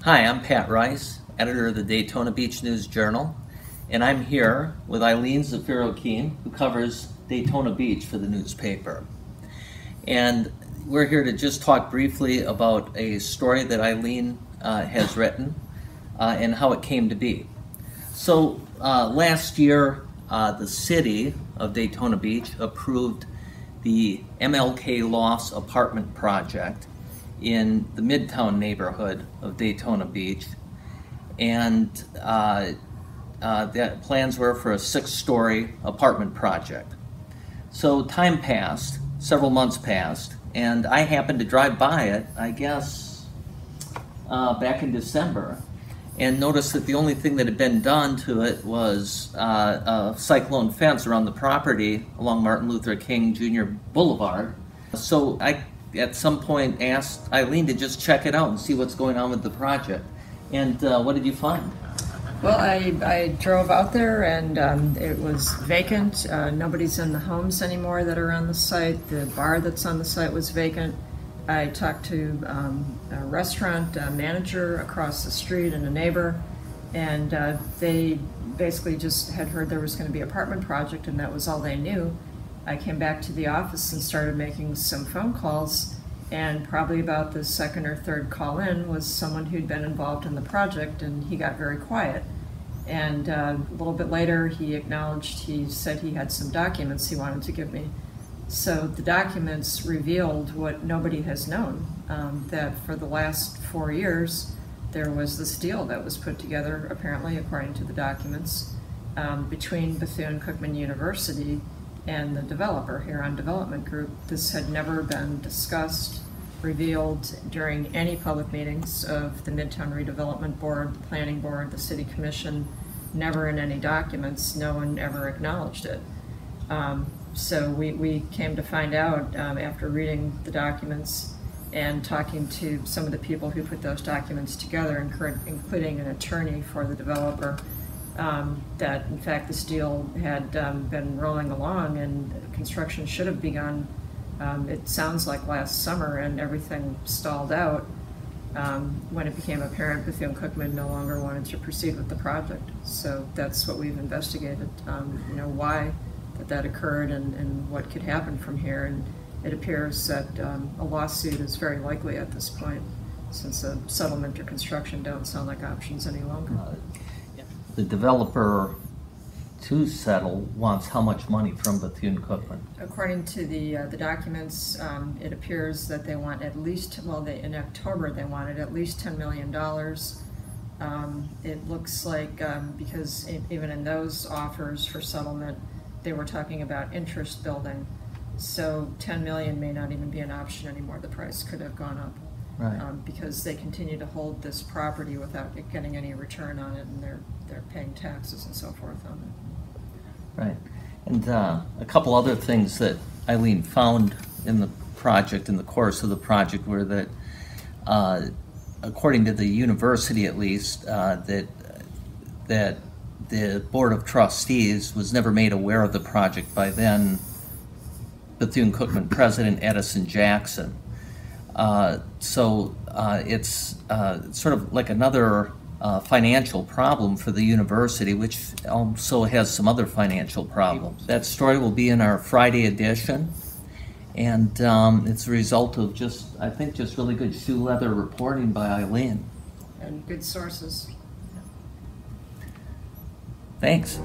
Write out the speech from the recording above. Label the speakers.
Speaker 1: Hi, I'm Pat Rice, editor of the Daytona Beach News Journal, and I'm here with Eileen Zaffiro-Kean, who covers Daytona Beach for the newspaper. And we're here to just talk briefly about a story that Eileen has written and how it came to be. So last year, the city of Daytona Beach approved the MLK Lofts apartment project in the Midtown neighborhood of Daytona Beach, and the plans were for a 6-story apartment project. So time passed, several months passed, and I happened to drive by it, I guess, back in December, and noticed that the only thing that had been done to it was a cyclone fence around the property along Martin Luther King Jr. Boulevard. So I, at some point, asked Eileen to just check it out and see what's going on with the project. And what did you find?
Speaker 2: Well, I drove out there and it was vacant. Nobody's in the homes anymore that are on the site. The bar that's on the site was vacant. I talked to a restaurant manager across the street and a neighbor, and they basically just had heard there was going to be an apartment project, and that was all they knew. I came back to the office and started making some phone calls, and probably about the second or third call in was someone who'd been involved in the project, and he got very quiet. And a little bit later he acknowledged, he said he had some documents he wanted to give me. So the documents revealed what nobody has known, that for the last 4 years there was this deal that was put together, apparently according to the documents, between Bethune-Cookman University and the developer, Huron Development Group. This had never been discussed, revealed during any public meetings of the Midtown Redevelopment Board, the Planning Board, the City Commission, never in any documents. No one ever acknowledged it. So we came to find out after reading the documents and talking to some of the people who put those documents together, including an attorney for the developer, that in fact this deal had been rolling along and construction should have begun, it sounds like last summer, and everything stalled out when it became apparent Bethune-Cookman no longer wanted to proceed with the project. So that's what we've investigated, why that occurred and what could happen from here. And it appears that a lawsuit is very likely at this point, since a settlement or construction don't sound like options any longer.
Speaker 1: The developer to settle wants how much money from Bethune-Cookman?
Speaker 2: According to the documents, it appears that they want at least, in October they wanted at least $10 million. It looks like, because even in those offers for settlement, they were talking about interest building, so $10 million may not even be an option anymore. The price could have gone up, right, because they continue to hold this property without getting any return on it, and they're paying taxes and so forth on it.
Speaker 1: Right, and a couple other things that Eileen found in the project, in the course of the project, were that, according to the university at least, that the Board of Trustees was never made aware of the project by then Bethune-Cookman President Edison Jackson. So it's sort of like another financial problem for the university, which also has some other financial problems. That story will be in our Friday edition, and it's a result of I think just really good shoe leather reporting by Eileen.
Speaker 2: And good sources.
Speaker 1: Thanks.